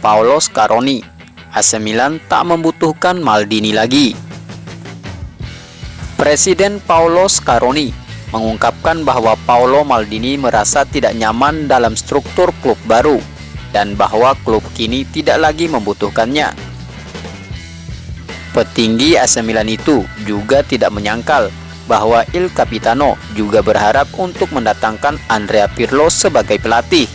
Paolo Scaroni. AC Milan tak membutuhkan Maldini lagi. Presiden Paolo Scaroni mengungkapkan bahwa Paolo Maldini merasa tidak nyaman dalam struktur klub baru dan bahwa klub kini tidak lagi membutuhkannya. Petinggi AC Milan itu juga tidak menyangkal bahwa Il Capitano juga berharap untuk mendatangkan Andrea Pirlo sebagai pelatih.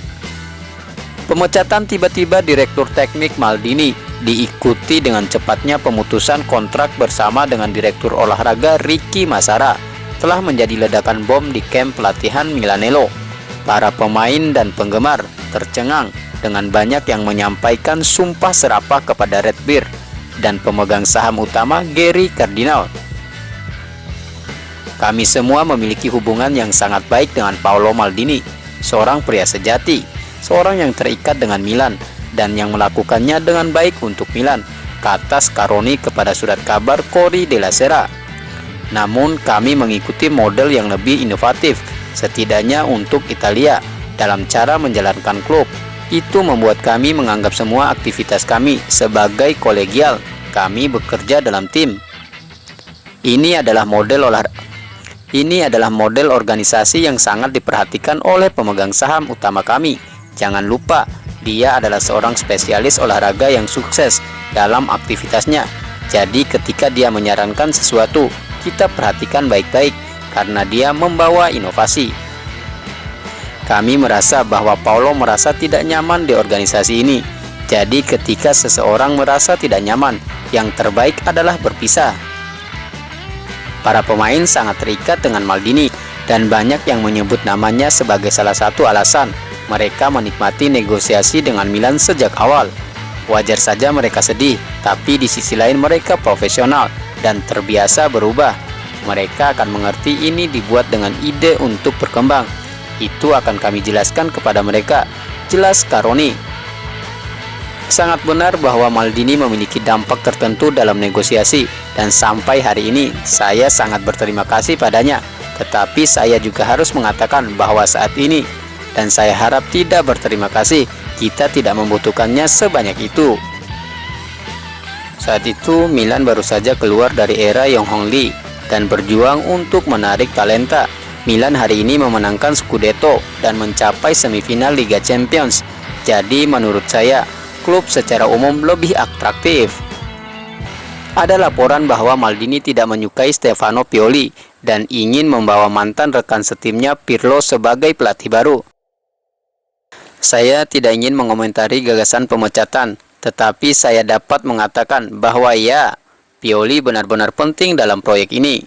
Pemecatan tiba-tiba Direktur Teknik Maldini diikuti dengan cepatnya pemutusan kontrak bersama dengan Direktur Olahraga Ricky Massara telah menjadi ledakan bom di kamp pelatihan Milanello. Para pemain dan penggemar tercengang dengan banyak yang menyampaikan sumpah serapah kepada Redbird dan pemegang saham utama Gary Cardinal. Kami semua memiliki hubungan yang sangat baik dengan Paolo Maldini, seorang pria sejati, seorang yang terikat dengan Milan dan yang melakukannya dengan baik untuk Milan, kata Scaroni kepada surat kabar Corriere della Sera. Namun kami mengikuti model yang lebih inovatif, setidaknya untuk Italia, dalam cara menjalankan klub. Itu membuat kami menganggap semua aktivitas kami sebagai kolegial. Kami bekerja dalam tim. Ini adalah model organisasi yang sangat diperhatikan oleh pemegang saham utama kami. Jangan lupa, dia adalah seorang spesialis olahraga yang sukses dalam aktivitasnya. Jadi ketika dia menyarankan sesuatu, kita perhatikan baik-baik karena dia membawa inovasi. Kami merasa bahwa Paolo merasa tidak nyaman di organisasi ini. Jadi ketika seseorang merasa tidak nyaman, yang terbaik adalah berpisah. Para pemain sangat terikat dengan Maldini dan banyak yang menyebut namanya sebagai salah satu alasan mereka menikmati negosiasi dengan Milan sejak awal. Wajar saja mereka sedih, tapi di sisi lain mereka profesional dan terbiasa berubah. Mereka akan mengerti ini dibuat dengan ide untuk berkembang. Itu akan kami jelaskan kepada mereka, jelas Scaroni. Sangat benar bahwa Maldini memiliki dampak tertentu dalam negosiasi dan sampai hari ini saya sangat berterima kasih padanya. Tetapi saya juga harus mengatakan bahwa saat ini, dan saya harap tidak berterima kasih, kita tidak membutuhkannya sebanyak itu. Saat itu Milan baru saja keluar dari era Yong Hong Lee dan berjuang untuk menarik talenta. Milan hari ini memenangkan Scudetto dan mencapai semifinal Liga Champions. Jadi menurut saya, klub secara umum lebih atraktif. Ada laporan bahwa Maldini tidak menyukai Stefano Pioli dan ingin membawa mantan rekan setimnya Pirlo sebagai pelatih baru. Saya tidak ingin mengomentari gagasan pemecatan, tetapi saya dapat mengatakan bahwa ya, Pioli benar-benar penting dalam proyek ini.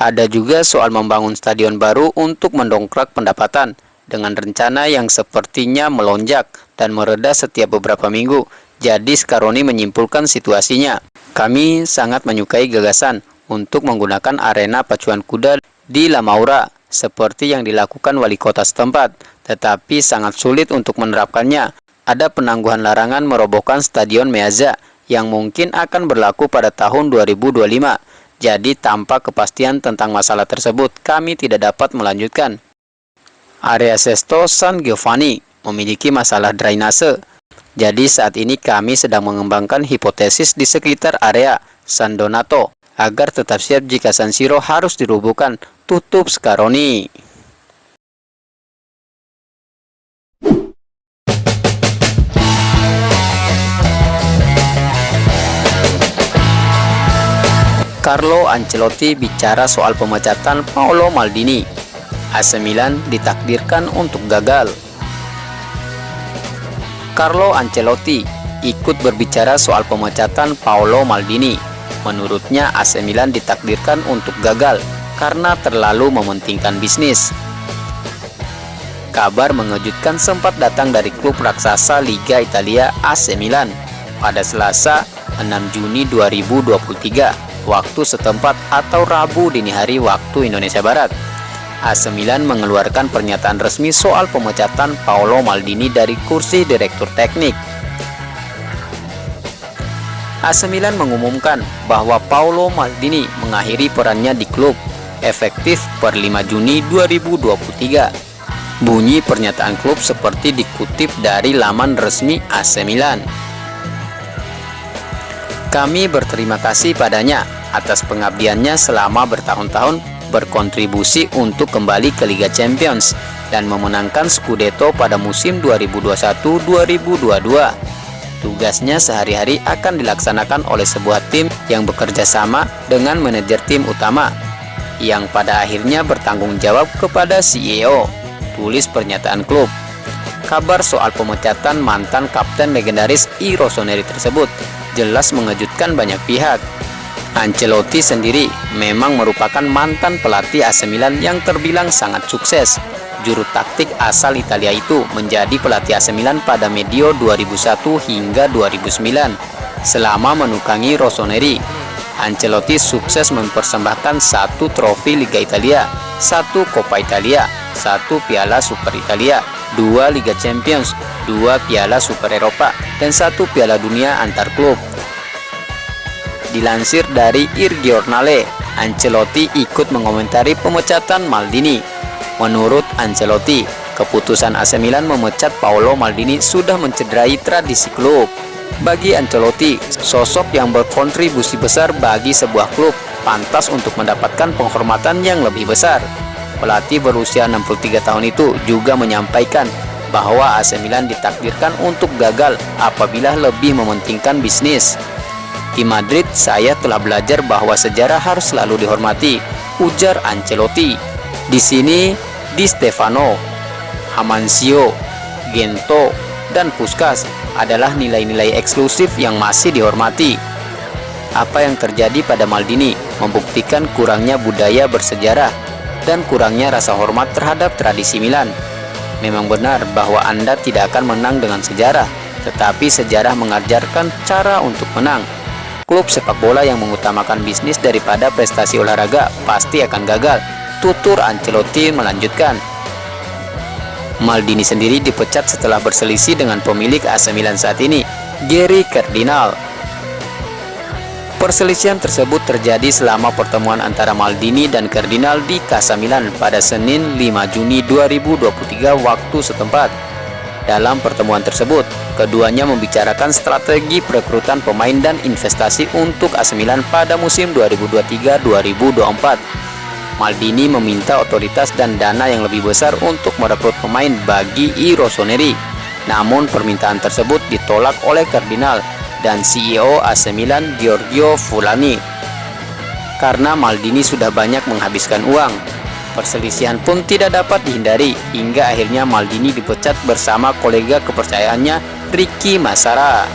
Ada juga soal membangun stadion baru untuk mendongkrak pendapatan, dengan rencana yang sepertinya melonjak dan mereda setiap beberapa minggu. Jadi Scaroni menyimpulkan situasinya. Kami sangat menyukai gagasan untuk menggunakan arena pacuan kuda di La Maura seperti yang dilakukan wali kota setempat, tetapi sangat sulit untuk menerapkannya. Ada penangguhan larangan merobohkan Stadion Meazza yang mungkin akan berlaku pada tahun 2025. Jadi tanpa kepastian tentang masalah tersebut, kami tidak dapat melanjutkan. Area Sesto San Giovanni memiliki masalah drainase. Jadi saat ini kami sedang mengembangkan hipotesis di sekitar area San Donato agar tetap siap jika San Siro harus dirobohkan, tutup Scaroni. Carlo Ancelotti bicara soal pemecatan Paolo Maldini. AC Milan ditakdirkan untuk gagal. Carlo Ancelotti ikut berbicara soal pemecatan Paolo Maldini. Menurutnya AC Milan ditakdirkan untuk gagal karena terlalu mementingkan bisnis. Kabar mengejutkan sempat datang dari klub raksasa Liga Italia AC Milan pada Selasa 6 Juni 2023 waktu setempat atau Rabu dini hari waktu Indonesia Barat. AC Milan mengeluarkan pernyataan resmi soal pemecatan Paolo Maldini dari kursi direktur teknik. AC Milan mengumumkan bahwa Paolo Maldini mengakhiri perannya di klub efektif per 5 Juni 2023. Bunyi pernyataan klub seperti dikutip dari laman resmi AC Milan. Kami berterima kasih padanya atas pengabdiannya selama bertahun-tahun berkontribusi untuk kembali ke Liga Champions dan memenangkan Scudetto pada musim 2021-2022. Tugasnya sehari-hari akan dilaksanakan oleh sebuah tim yang bekerja sama dengan manajer tim utama, yang pada akhirnya bertanggung jawab kepada CEO, tulis pernyataan klub. Kabar soal pemecatan mantan kapten legendaris I Rossoneri tersebut jelas mengejutkan banyak pihak. Ancelotti sendiri memang merupakan mantan pelatih AC Milan yang terbilang sangat sukses. Juru taktik asal Italia itu menjadi pelatih AC Milan pada medio 2001 hingga 2009. Selama menukangi Rossoneri, Ancelotti sukses mempersembahkan 1 trofi Liga Italia, 1 Coppa Italia, 1 Piala Super Italia, 2 Liga Champions, 2 Piala Super Eropa, dan 1 Piala Dunia antar klub. Dilansir dari Il Giornale, Ancelotti ikut mengomentari pemecatan Maldini. Menurut Ancelotti, keputusan AC Milan memecat Paolo Maldini sudah mencederai tradisi klub. Bagi Ancelotti, sosok yang berkontribusi besar bagi sebuah klub pantas untuk mendapatkan penghormatan yang lebih besar. Pelatih berusia 63 tahun itu juga menyampaikan bahwa AC Milan ditakdirkan untuk gagal apabila lebih mementingkan bisnis. Di Madrid, saya telah belajar bahwa sejarah harus selalu dihormati, ujar Ancelotti. Di sini, Di Stefano, Amancio, Gento, dan Puskás adalah nilai-nilai eksklusif yang masih dihormati. Apa yang terjadi pada Maldini membuktikan kurangnya budaya bersejarah dan kurangnya rasa hormat terhadap tradisi Milan. Memang benar bahwa Anda tidak akan menang dengan sejarah, tetapi sejarah mengajarkan cara untuk menang. Klub sepak bola yang mengutamakan bisnis daripada prestasi olahraga pasti akan gagal, tutur Ancelotti melanjutkan. Maldini sendiri dipecat setelah berselisih dengan pemilik AC Milan saat ini, Gary Cardinal. Perselisihan tersebut terjadi selama pertemuan antara Maldini dan Cardinal di Casa Milan pada Senin 5 Juni 2023 waktu setempat. Dalam pertemuan tersebut, keduanya membicarakan strategi perekrutan pemain dan investasi untuk AC Milan pada musim 2023-2024. Maldini meminta otoritas dan dana yang lebih besar untuk merekrut pemain bagi I Rossoneri. Namun permintaan tersebut ditolak oleh Cardinal dan CEO AC Milan Giorgio Fulani. Karena Maldini sudah banyak menghabiskan uang, perselisihan pun tidak dapat dihindari hingga akhirnya Maldini dipecat bersama kolega kepercayaannya Ricky Massara.